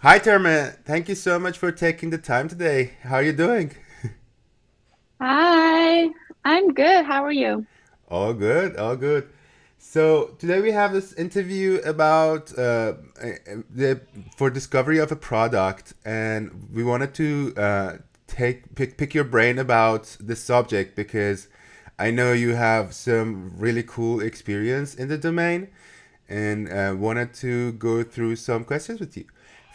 Hi, Termeh. Thank you so much for taking the time today. How are you doing? Hi, I'm good. How are you? All good, all good. So today we have this interview about the for discovery of a product, and we wanted to pick your brain about the subject because I know you have some really cool experience in the domain, and wanted to go through some questions with you.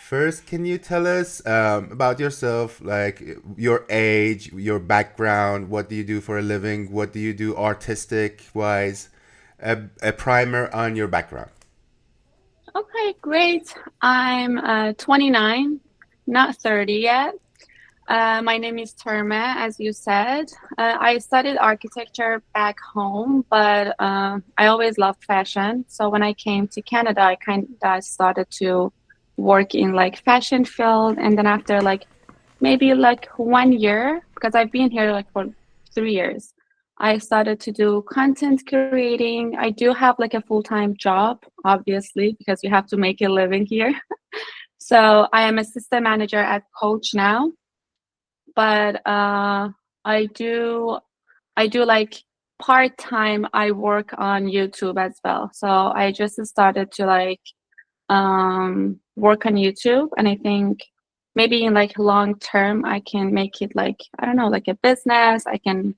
First, can you tell us about yourself, like your age, your background, what do you do for a living, what do you do artistic wise, a primer on your background. Okay, great. I'm 29, not 30 yet. My name is Termeh, as you said. I studied architecture back home, but I always loved fashion. So when I came to Canada, I kind of started to work in like fashion field, and then after like maybe like 1 year, because I've been here like for 3 years. I started to do content creating. I do have like a full-time job, obviously, because you have to make a living here. So I am assistant manager at Coach now, but I do I do like part-time. I work on YouTube as well. So I just started to like work on YouTube, and I think maybe in like long term I can make it like I don't know like a business. I can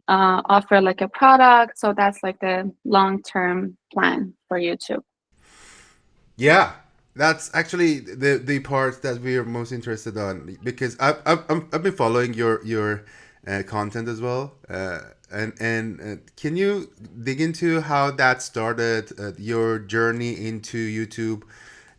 offer like a product. So that's like the long term plan for YouTube. Yeah, that's actually the part that we are most interested on because I've been following your content as well. And can you dig into how that started, your journey into YouTube,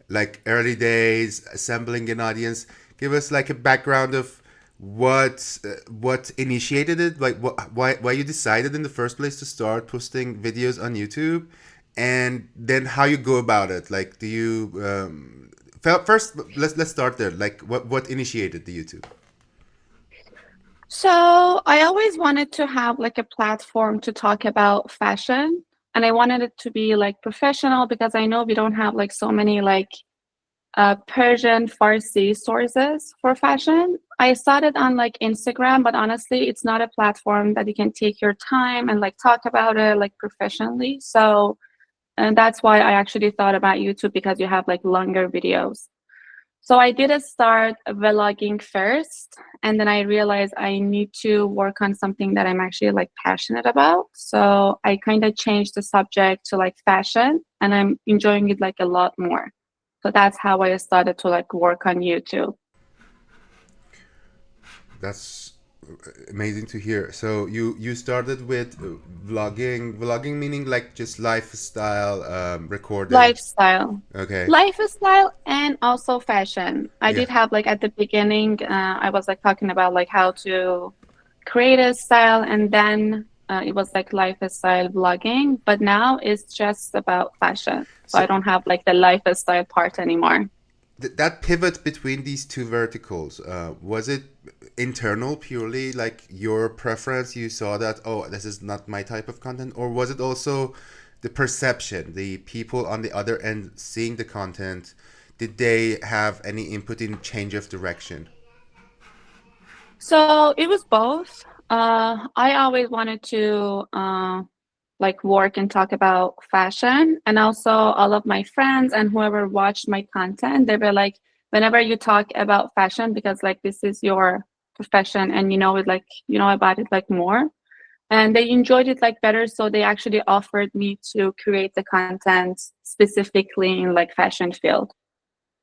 like early days, assembling an audience? Give us like a background of what initiated it, like why you decided in the first place to start posting videos on YouTube, and then how you go about it. Like, do you first let's start there. Like, what initiated the YouTube? So I always wanted to have like a platform to talk about fashion, and I wanted it to be like professional because I know we don't have like so many like Persian Farsi sources for fashion. I started on like Instagram, but honestly, it's not a platform that you can take your time and like talk about it like professionally. So, and that's why I actually thought about YouTube because you have like longer videos. So I did start vlogging first, and then I realized I need to work on something that I'm actually like passionate about. So I kind of changed the subject to like fashion, and I'm enjoying it like a lot more. So that's how I started to like work on YouTube. That's amazing to hear. So you started with vlogging meaning like just lifestyle recording. Lifestyle. Okay. Lifestyle and also fashion. I Yeah. did have like at the beginning, I was like talking about like how to create a style, and then it was like lifestyle vlogging, but now it's just about fashion. So I So don't have like the lifestyle part anymore. that pivot between these two verticals, was it internal, purely like your preference? You saw that, oh, this is not my type of content, or was it also the perception, the people on the other end seeing the content? Did they have any input in change of direction? So it was both. I always wanted to like work and talk about fashion, and also all of my friends and whoever watched my content, they were like, whenever you talk about fashion, because like this is your profession and you know it like you know about it like more, and they enjoyed it like better. So they actually offered me to create the content specifically in like fashion field,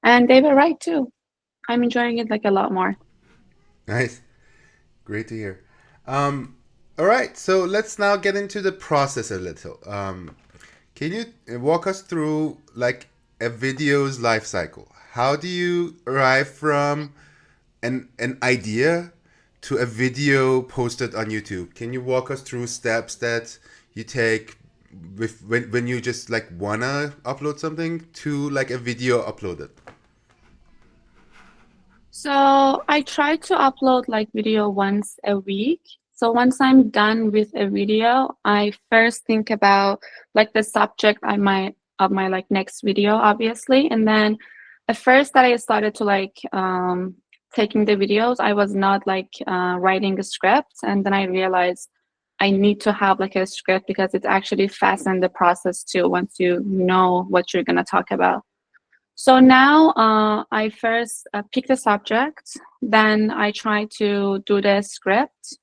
and they were right too. I'm enjoying it like a lot more. Nice. Great to hear. Um, all right, so let's now get into the process a little. Can you walk us through like a video's life cycle? How do you arrive from an idea to a video posted on YouTube? Can you walk us through steps that you take when you just like wanna upload something to like a video uploaded? So I try to upload like video once a week. So once I'm done with a video, I first think about like the subject I might of my like next video, obviously, and then at first that I started to like taking the videos, I was not like writing a script, and then I realized I need to have like a script because it actually fastens the process too once you know what you're gonna talk about. So now I first pick the subject, then I try to do the script,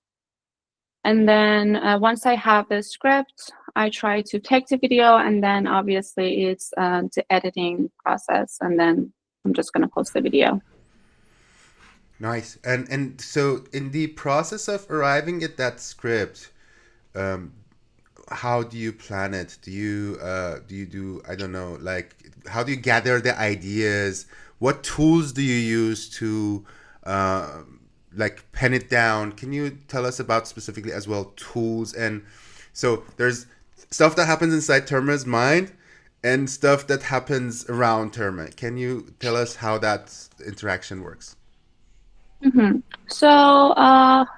and then once I have the script, I try to take the video, and then obviously it's the editing process, and then I'm just gonna post the video. Nice. And so in the process of arriving at that script, um, how do you plan it? Do you do, I don't know, like how do you gather the ideas? What tools do you use to uh, like pen it down? Can you tell us about specifically as well tools? And so there's stuff that happens inside Terma's mind and stuff that happens around Terma. Can you tell us how that interaction works? So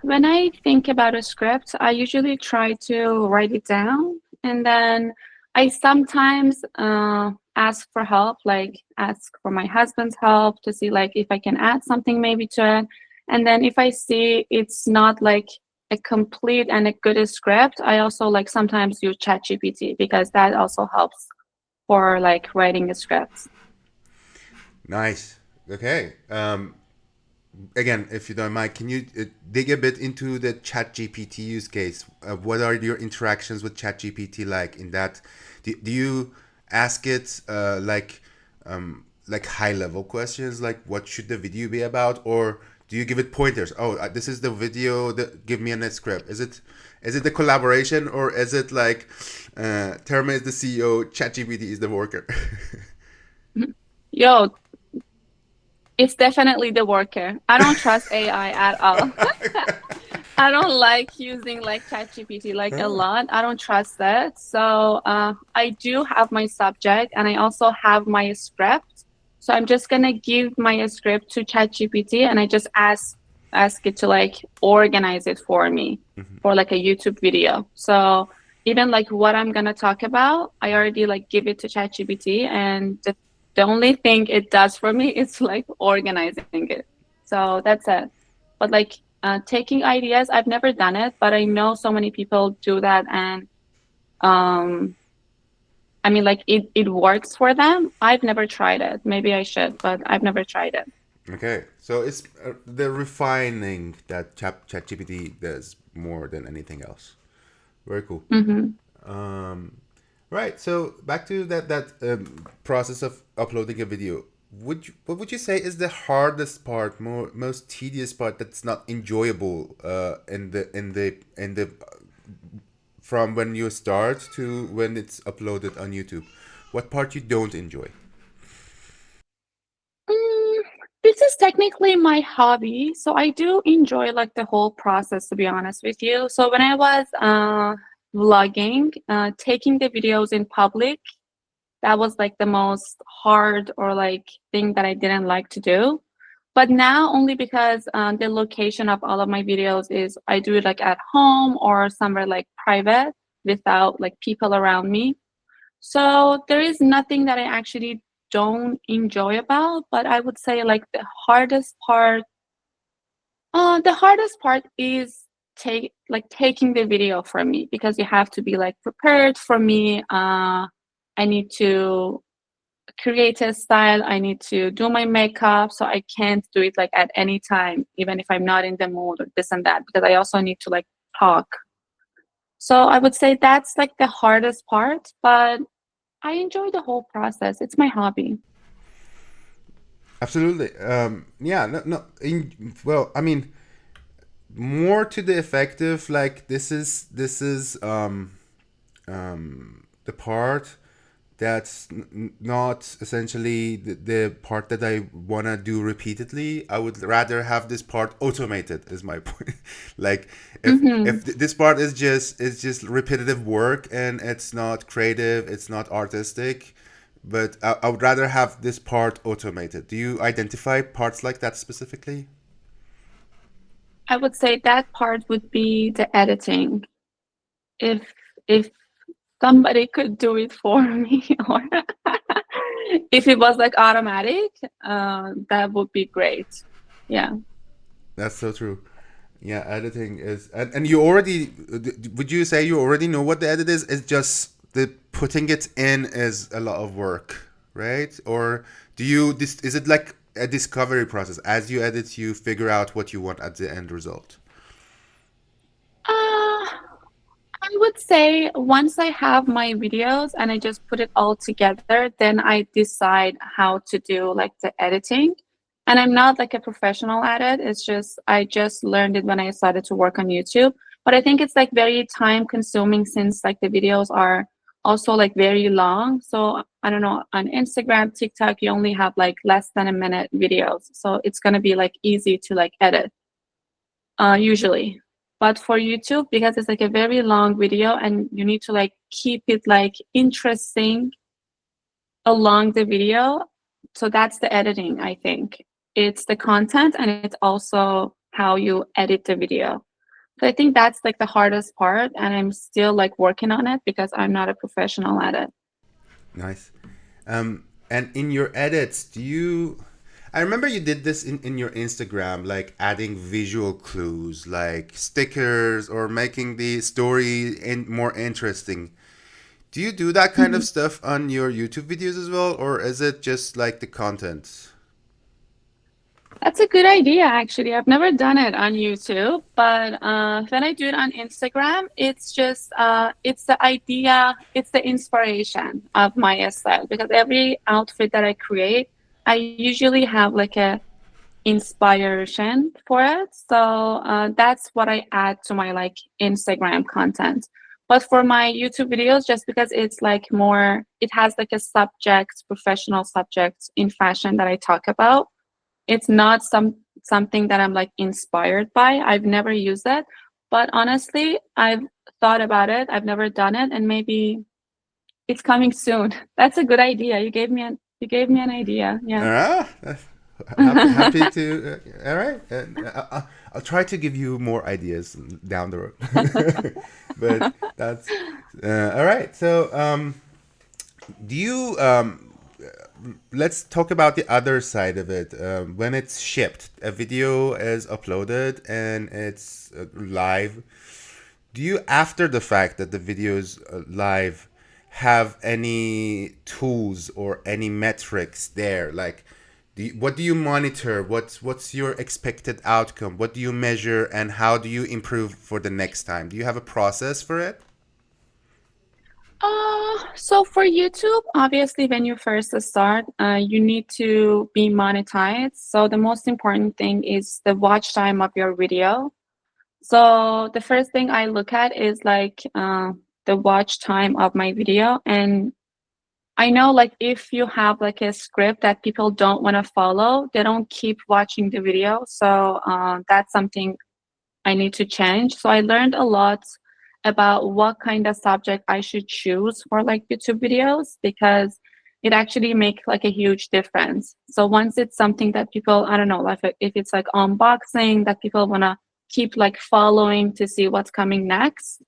when I think about a script, I usually try to write it down, and then I sometimes ask for help, like ask for my husband's help to see like if I can add something maybe to it. And then if I see it's not like a complete and a good script, I also like sometimes use ChatGPT because that also helps for like writing a script. Nice. Okay. Again, if you don't mind, can you dig a bit into the Chat GPT use case? What are your interactions with Chat GPT like in that? Do you ask it like high level questions like what should the video be about, or do you give it pointers? Oh, this is the video. That give me a net script. Is it the collaboration, or is it like Terme is the CEO, Chat GPT is the worker? Yo, it's definitely the worker. I don't trust AI at all. I don't like using like ChatGPT like a lot. I don't trust that. So I do have my subject and I also have my script. So I'm just gonna give my script to ChatGPT and I just ask it to like organize it for me for like a YouTube video. So even like what I'm gonna talk about, I already like give it to ChatGPT, and the only thing it does for me is like organizing it. So that's it. But like taking ideas, I've never done it, but I know so many people do that, and um, I mean, like it works for them. I've never tried it. Maybe I should, but I've never tried it. Okay, so it's the refining that ChatGPT does more than anything else. Very cool. Hmm. Um, right. So back to that process of uploading a video. What would you say is the hardest part, most tedious part that's not enjoyable in the from when you start to when it's uploaded on YouTube? What part you don't enjoy? Mm, this is technically my hobby, so I do enjoy like the whole process, to be honest with you. So when I was vlogging, taking the videos in public, that was like the most hard or like thing that I didn't like to do. But now only because the location of all of my videos is I do it like at home or somewhere like private without like people around me. So there is nothing that I actually don't enjoy about, but I would say like the hardest part is taking the video from me because you have to be like prepared for me. I need to create a style. I need to do my makeup, so I can't do it like at any time, even if I'm not in the mood or this and that, because I also need to like talk. So I would say that's like the hardest part, but I enjoy the whole process. It's my hobby. Absolutely. Yeah. No. No. Well, I mean, more to the effective. Like this is the part that's not essentially the part that I want to do repeatedly. I would rather have this part automated is my point. Like if Hmm. this part is just repetitive work and it's not creative, it's not artistic, but I would rather have this part automated. Do you identify parts like that specifically? I would say that part would be the editing. If somebody could do it for me, or If it was like automatic, that would be great. Yeah. That's so true. Yeah, editing is, and you already, would you say you already know what the edit is? It's just the putting it in is a lot of work, right? Or do you this is it like a discovery process? As you edit, you figure out what you want at the end result. Uh, I would say once I have my videos and I just put it all together, then I decide how to do like the editing. And I'm not like a professional at it. It's just I just learned it when I started to work on YouTube. But I think it's like very time consuming since like the videos are also like very long. So I don't know, on Instagram, TikTok, you only have like less than a minute videos. So it's gonna be like easy to like edit usually. But for YouTube, because it's like a very long video and you need to like keep it like interesting along the video. So that's the editing, I think. It's the content and it's also how you edit the video. So I think that's like the hardest part and I'm still like working on it because I'm not a professional at it. Nice. And in your edits, do you? I remember you did this in your Instagram, like adding visual clues, like stickers, or making the story more interesting. Do you do that kind of Mhm. stuff on your YouTube videos as well, or is it just like the content? That's a good idea, actually. I've never done it on YouTube, but when I do it on Instagram, it's just it's the idea, it's the inspiration of my style. Because every outfit that I create, I usually have like a inspiration for it. So that's what I add to my like Instagram content. But for my YouTube videos, just because it's like more, it has like a subject, professional subject in fashion that I talk about, it's not something that I'm like inspired by. I've never used it, but honestly, I've thought about it. I've never done it, and maybe it's coming soon. That's a good idea. You gave me an idea. Yeah. Ah, happy to. All right, I'll try to give you more ideas down the road. But that's all right. So, do you? Let's talk about the other side of it. When it's shipped, a video is uploaded and it's live. Do you, after the fact that the video is live, have any tools or any metrics there? Like, what do you monitor? What's your expected outcome? What do you measure, and how do you improve for the next time? Do you have a process for it? So for YouTube, obviously, when you first start, you need to be monetized. So the most important thing is the watch time of your video. So the first thing I look at is like the watch time of my video. And I know like if you have like a script that people don't want to follow, they don't keep watching the video. So that's something I need to change. So I learned a lot about what kind of subject I should choose for like YouTube videos because it actually makes like a huge difference. So once it's something that people, I don't know, like if it's like unboxing that people want to keep like following to see what's coming next,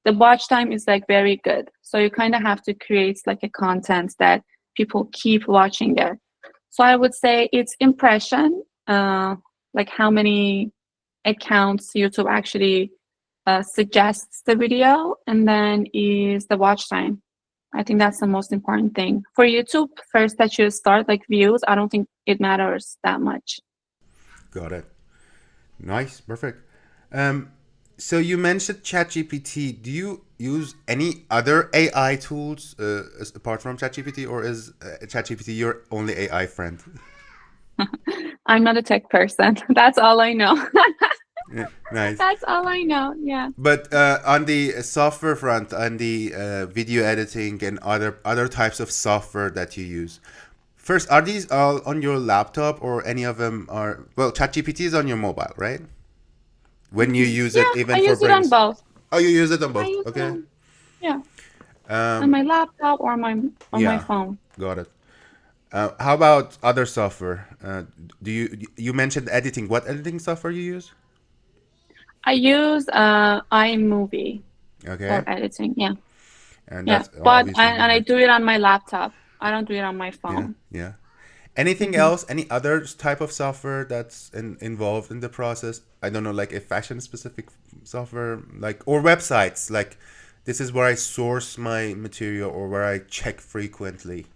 the watch time is like very good. So you kind of have to create like a content that people keep watching it. So I would say it's impression, like how many accounts YouTube actually suggests the video, and then is the watch time. I think that's the most important thing for YouTube. First, that you start like views. I don't think it matters that much. Got it. Nice, perfect. Um, so you mentioned ChatGPT. Do you use any other AI tools apart from ChatGPT, or is ChatGPT your only AI friend? I'm not a tech person. That's all I know. Yeah, nice. That's all I know. Yeah. But on the software front, on the video editing and other types of software that you use, first, are these all on your laptop or any of them are? Well, ChatGPT is on your mobile, right? When you use it, Yeah, I even for use it on brains. both. Oh, you use it on I both. use it Okay. on, yeah, on Um, my laptop or my yeah, phone. got it. How about other software? Do you mentioned editing? What editing software you use? I use iMovie for Okay, editing. Yeah. and Yeah. that's But obviously and I huge. do it on my laptop. I don't do it on my Yeah, phone. yeah. Anything Hmm. else? Any other type of software that's involved in the process? I don't know, like a fashion specific software, like or websites. Like this is where I source my material or where I check frequently.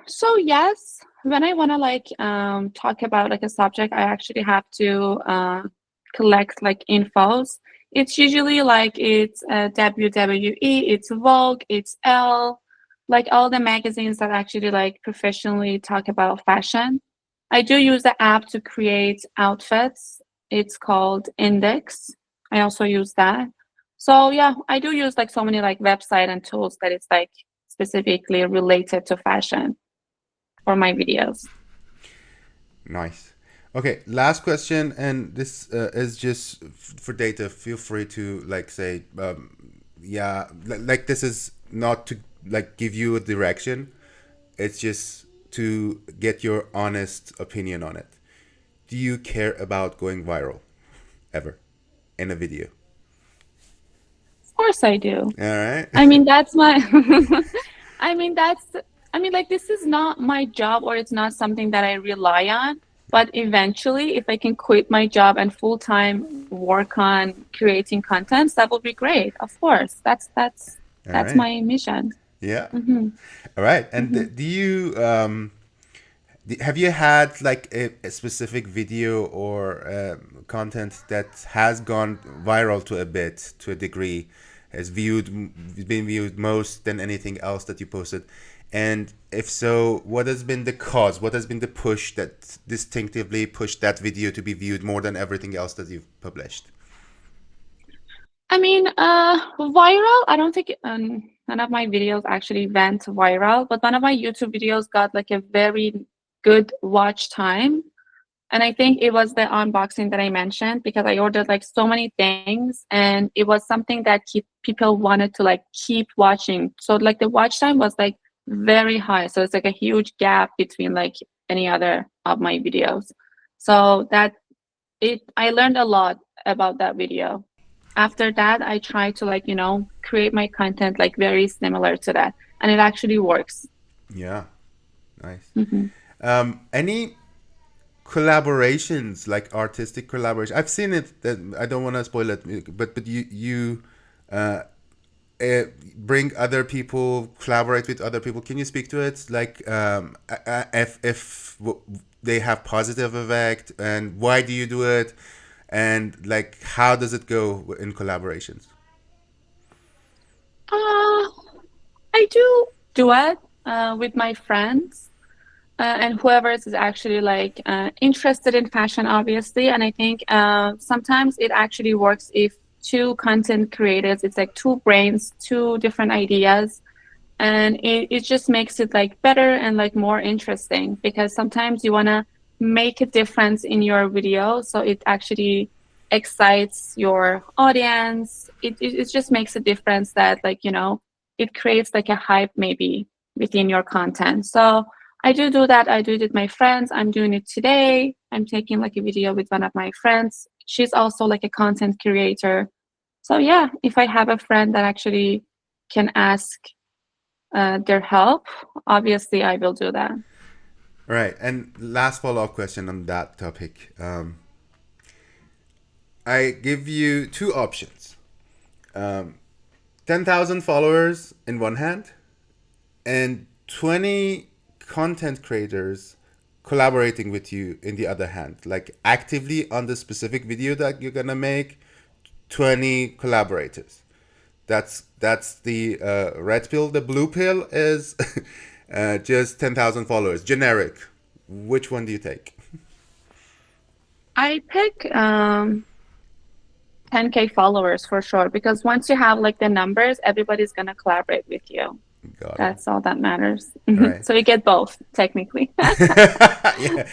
So yes, when I want to like talk about like a subject, I actually have to collect like infos. It's usually like it's WWE, it's Vogue, it's Elle, like all the magazines that actually like professionally talk about fashion. I do use the app to create outfits. It's called Index. I also use that. So yeah, I do use like so many like website and tools that it's like specifically related to fashion for my videos. Nice. Okay, last question, and this is just for data. Feel free to like say, yeah, like this is not to like give you a direction. It's just to get your honest opinion on it. Do you care about going viral ever in a video? Of course I do. All right. I mean, that's my, I mean, that's, I mean, like, this is not my job or it's not something that I rely on. But eventually, if I can quit my job and full time work on creating contents, that would be great. Of course, All that's right. my mission. Yeah. Hmm. All right. And Hmm. do you have you had like a specific video or content that has gone viral to a bit, to a degree, has been viewed most than anything else that you posted? And if so, what has been the cause? What has been the push that distinctively pushed that video to be viewed more than everything else that you've published? I mean, viral, I don't think none of my videos actually went viral, but one of my YouTube videos got like a very good watch time. And I think it was the unboxing that I mentioned because I ordered like so many things and it was something that people wanted to like keep watching. So like the watch time was like very high. So it's like a huge gap between like any other of my videos. So that I learned a lot about that video. After that, I try to like, create my content like very similar to that. And it actually works. Yeah, nice. Hmm. Any collaborations, like artistic collaboration? I've seen it. That I don't want to spoil it, but you uh, bring other people, collaborate with other people. Can you speak to it? Like if they have positive effect, and why do you do it, and like how does it go in collaborations? Uh, I do it with my friends and whoever is actually like interested in fashion, obviously. And I think sometimes it actually works if two content creators, it's like two brains, two different ideas, and it just makes it like better and like more interesting because sometimes you want to make a difference in your video so it actually excites your audience. It just makes a difference that like it creates like a hype maybe within your content. So I do that. I do it with my friends. I'm doing it today. I'm taking like a video with one of my friends. She's also like a content creator. So yeah, if I have a friend that actually can ask their help, obviously I will do that. Right. And last follow up question on that topic. I give you two options. 10,000 followers in one hand and 20 content creators collaborating with you in the other hand, like actively on the specific video that you're gonna make. 20 collaborators. That's the red pill. The blue pill is just 10,000 followers, generic. Which one do you take? I pick 10K followers for sure because once you have like the numbers, everybody's gonna collaborate with you. Got it. That's all that matters. All right. So you get both technically. Yeah.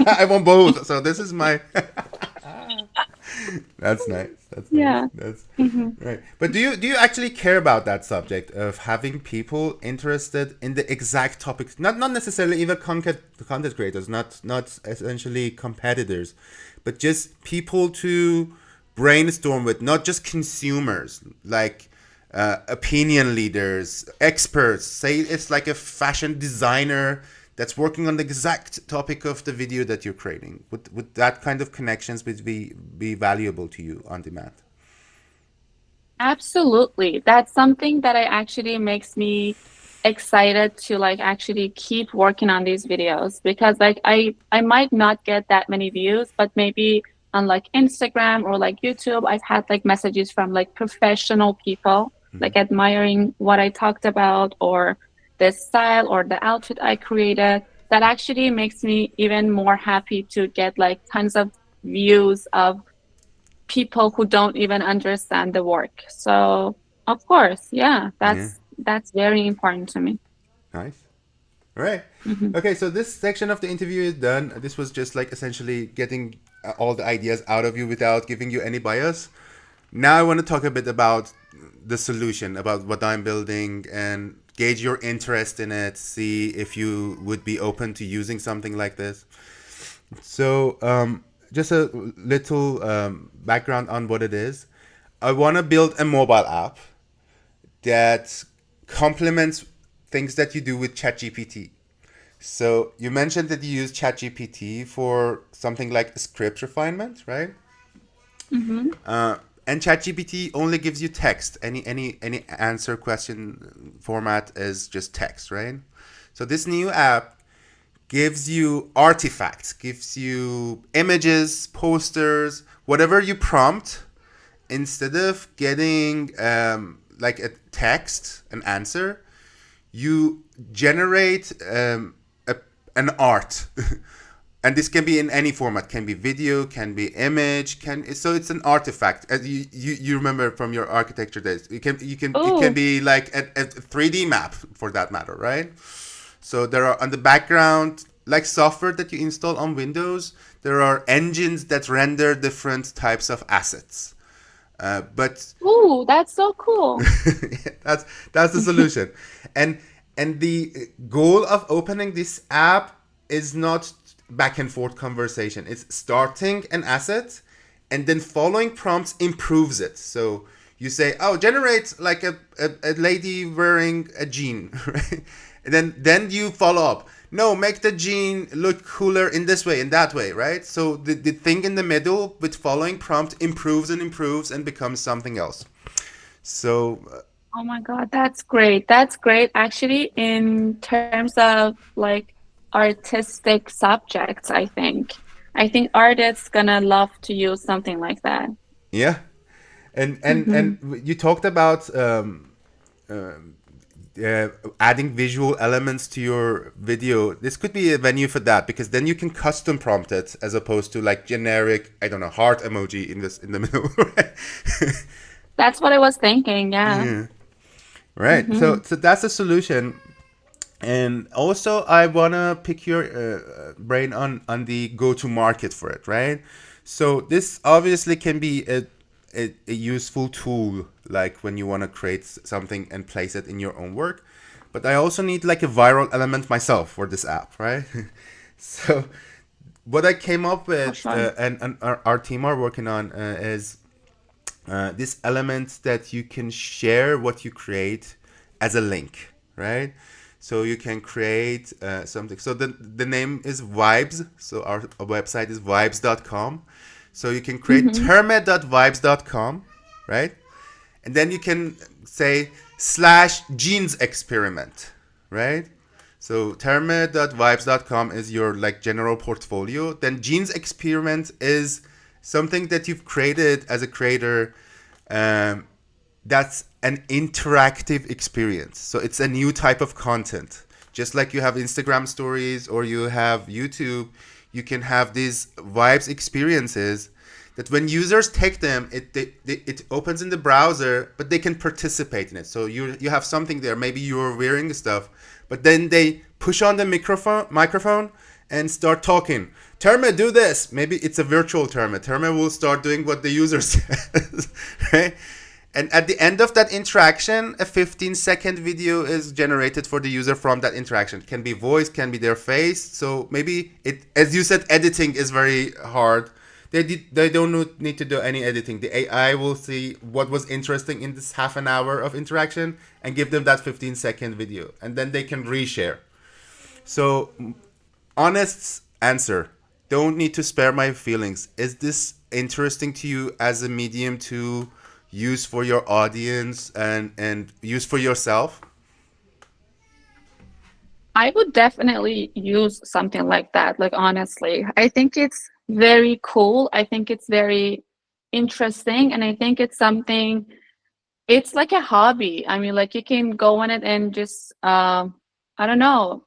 I want both. So this is my. That's nice. That's nice. Yeah. That's Hmm. right. But do you actually care about that subject of having people interested in the exact topics? Not necessarily even content creators, not essentially competitors, but just people to brainstorm with, not just consumers. Like opinion leaders, experts. Say it's like a fashion designer that's working on the exact topic of the video that you're creating. Would that kind of connections be valuable to you on demand? Absolutely. That's something that I actually makes me excited to like actually keep working on these videos because like I might not get that many views, but maybe on like Instagram or like YouTube, I've had like messages from like professional people like admiring what I talked about or the style or the outfit I created. That actually makes me even more happy to get like tons of views of people who don't even understand the work. So, of course, yeah, Yeah, that's very important to me. nice. All right. Hmm. Okay, so this section of the interview is done. This was just like essentially getting all the ideas out of you without giving you any bias. Now I want to talk a bit about the solution, about what I'm building, and gauge your interest in it. See if you would be open to using something like this. So, just a little background on what it is. I want to build a mobile app that complements things that you do with ChatGPT. So you mentioned that you use ChatGPT for something like script refinement, right? Hmm. And ChatGPT only gives you text. Any answer question format is just text, right? So this new app gives you artifacts, gives you images, posters, whatever you prompt. Instead of getting like a text, an answer, you generate a, an art. And this can be in any format, can be video, can be image, can so it's an artifact. As you remember from your architecture days, it can Oh, be like a 3D map for that matter, right? So there are on the background, like software that you install on Windows, there are engines that render different types of assets. But ooh, that's so cool. that's that's the solution. And and the goal of opening this app is not back and forth conversation. It's starting an asset and then following prompts improves it. So you say, oh, generate like a lady wearing a jean, right? And then you follow up. No, make the jean look cooler in this way, in that way, right? So the thing in the middle with following prompt improves and improves and becomes something else. So Oh my God, that's great. That's great. Actually, in terms of like artistic subjects, I think artists gonna love to use something like that. yeah, Hmm. and you talked about uh, adding visual elements to your video. This could be a venue for that because then you can custom prompt it as opposed to like generic, I don't know, heart emoji in this in the middle. Right? That's what I was thinking. Yeah. Yeah. Right. Hmm. So that's a solution. And also, I wanna pick your brain on the go to market for it, right? So this obviously can be a useful tool, like when you wanna create something and place it in your own work. But I also need like a viral element myself for this app, right? So what I came up For with, sure. and our team are working on, is this element that you can share what you create as a link, right? So you can create something. So the name is Vibes. So our website is vibes.com. So you can create Hmm. termeh.vibes.com, right? And then you can say slash jeans experiment, right? So termeh.vibes.com is your like general portfolio. Then jeans experiment is something that you've created as a creator, um, that's an interactive experience. So it's a new type of content. Just like you have Instagram stories or you have YouTube, you can have these vibes experiences that when users take them, it opens in the browser, but they can participate in it. So you have something there. Maybe you're wearing stuff, but then they push on the microphone and start talking. Termeh, do this. Maybe it's a virtual Termeh. Termeh will start doing what the user says, right? And at the end of that interaction, a 15-second video is generated for the user from that interaction. Can be voice, can be their face. So maybe it, as you said, editing is very hard. They don't need to do any editing. The AI will see what was interesting in this half an hour of interaction and give them that 15-second video, and then they can reshare. So, honest answer. Don't need to spare my feelings. Is this interesting to you as a medium to use for your audience and use for yourself? I would definitely use something like that, like honestly. I think it's very cool. I think it's very interesting, and I think it's something, it's like a hobby. I mean, like you can go on it and just I don't know,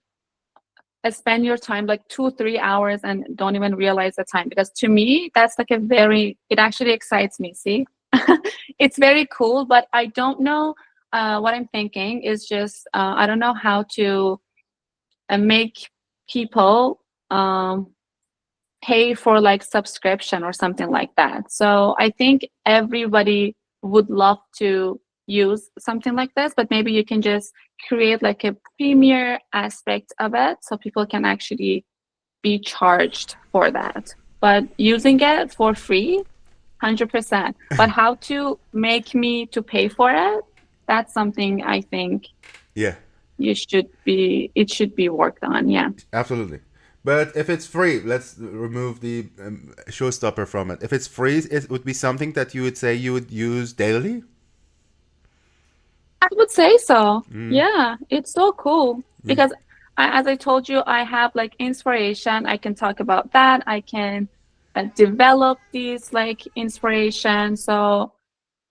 spend your time like 2 3 hours and don't even realize the time, because to me that's like a very, it actually excites me, see. It's very cool, but I don't know, what I'm thinking is just I don't know how to make people pay for like subscription or something like that. So I think everybody would love to use something like this, but maybe you can just create like a premier aspect of it so people can actually be charged for that. But using it for free, 100%. But how to make me to pay for it, that's something I think Yeah, it should be worked on. Yeah. absolutely. But if it's free, let's remove the showstopper from it. If it's free, it would be something that you would say you would use daily. I would say so. Yeah, it's so cool because as I told you, I have like inspiration. I can talk about that. I can develop these like inspiration. So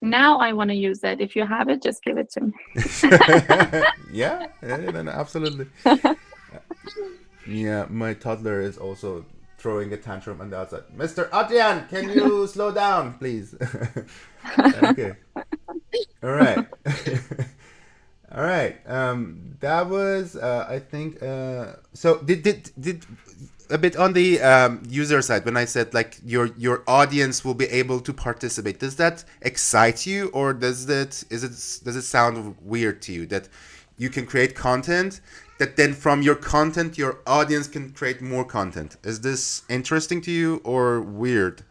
now I want to use it. If you have it, just give it to me. Yeah, no, no, absolutely. Yeah, my toddler is also throwing a tantrum on the outside. Mr. Adrian, can you slow down, please? Okay. All right. All right. That was, I think. So did a bit on the user side when I said like your audience will be able to participate. Does that excite you, or does it sound weird to you that you can create content that then from your content your audience can create more content? Is this interesting to you or weird?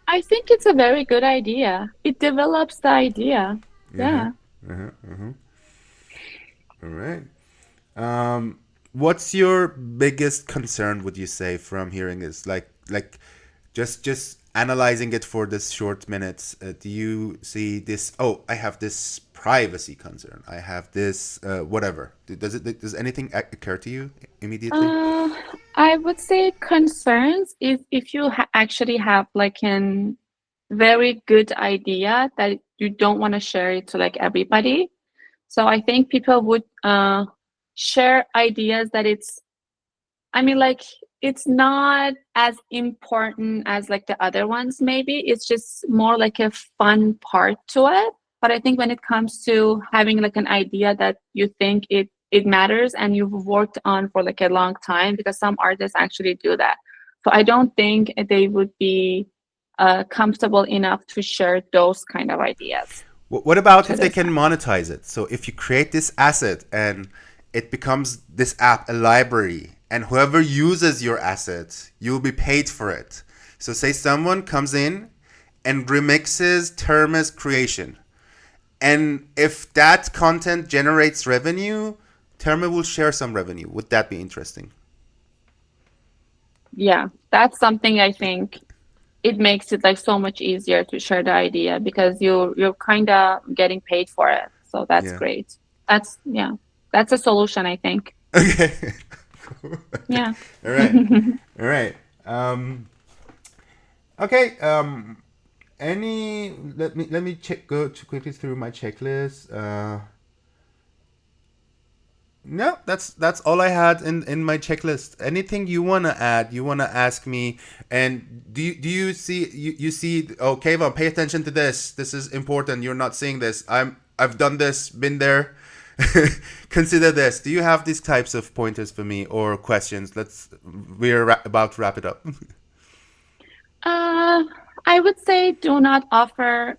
I think it's a very good idea. It develops the idea. Uh-huh. Yeah. Uh-huh. Uh-huh. All right. What's your biggest concern, would you say, from hearing this? Just analyzing it for this short minutes. Do you see this? Oh, I have this privacy concern. I have this whatever. Does anything occur to you immediately? Uh, I would say concerns is if you actually have like an very good idea that you don't want to share it to like everybody. So I think people would share ideas that it's, I mean, like it's not as important as like the other ones, maybe. It's just more like a fun part to it. But I think when it comes to having like an idea that you think it matters and you've worked on for like a long time, because some artists actually do that. So I don't think they would be comfortable enough to share those kind of ideas What about to if they this. can monetize it? So if you create this asset and it becomes this app, a library, and whoever uses your asset, you'll be paid for it. So say someone comes in and remixes Termeh's creation. And if that content generates revenue, Termeh will share some revenue. Would that be interesting? Yeah, that's something I think it makes it like so much easier to share the idea because you're kind of getting paid for it. So that's Yeah. great. That's, yeah, that's a solution, I think. Okay. Yeah. All right. All right. Okay. Any let me check go to quickly through my checklist. No, that's all I had in my checklist. Anything you wanna add? You wanna ask me? And do you see you see? Oh, Kayvon, pay attention to this. This is important. You're not seeing this. I've done this. Been there. Consider this. Do you have these types of pointers for me or questions? We're about to wrap it up. Uh, I would say do not offer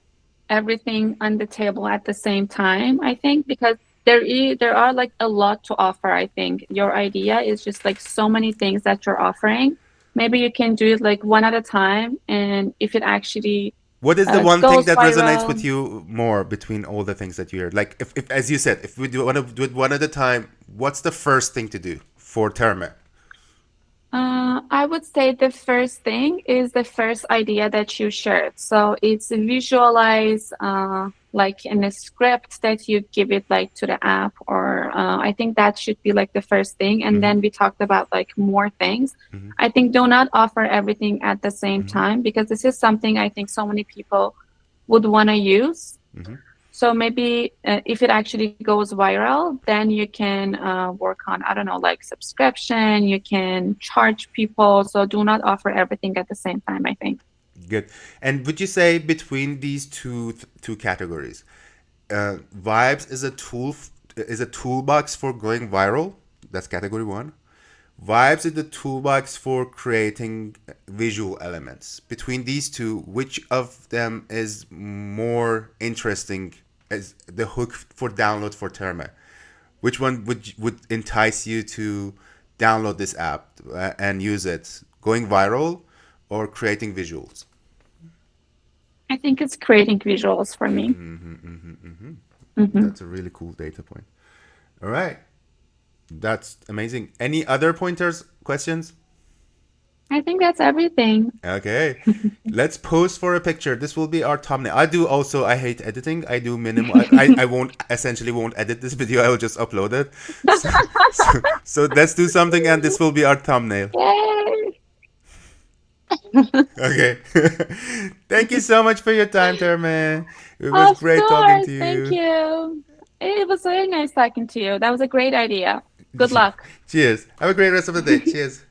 everything on the table at the same time, I think, because there are like a lot to offer, I think. Your idea is just like so many things that you're offering. Maybe you can do it like one at a time, and if it actually What is the one thing goes that resonates viral. with you more between all the things that you hear? Like, if as you said, if we do want to do it one at a time, what's the first thing to do for Termeh? I would say the first thing is the first idea that you shared. So it's visualize like in a script that you give it like to the app, or I think that should be like the first thing. And Mm-hmm. then we talked about like more things. Mm-hmm. I think do not offer everything at the same Mm-hmm. time, because this is something I think so many people would want to use. Mm-hmm. So maybe if it actually goes viral, then you can work on, I don't know, like subscription, you can charge people. So do not offer everything at the same time, I think. Good. And would you say between these two categories, vibes is a is a toolbox for going viral? That's category one. Vibes is the toolbox for creating visual elements. Between these two, which of them is more interesting as the hook for download for Terma? Which one would entice you to download this app and use it? Going viral or creating visuals? I think it's creating visuals for me. Hmm. That's a really cool data point. All right. That's amazing. Any other pointers, questions? I think that's everything. Okay. Let's pose for a picture. This will be our thumbnail. I do also, I hate editing. I do minimal. I won't, essentially won't edit this video. I will just upload it. So let's do something and this will be our thumbnail. Yay! Okay. Thank you so much for your time, Terman. It was Of great talking course. to Thank you. you. It was very nice talking to you. That was a great idea. Good luck. Cheers. Have a great rest of the day. Cheers.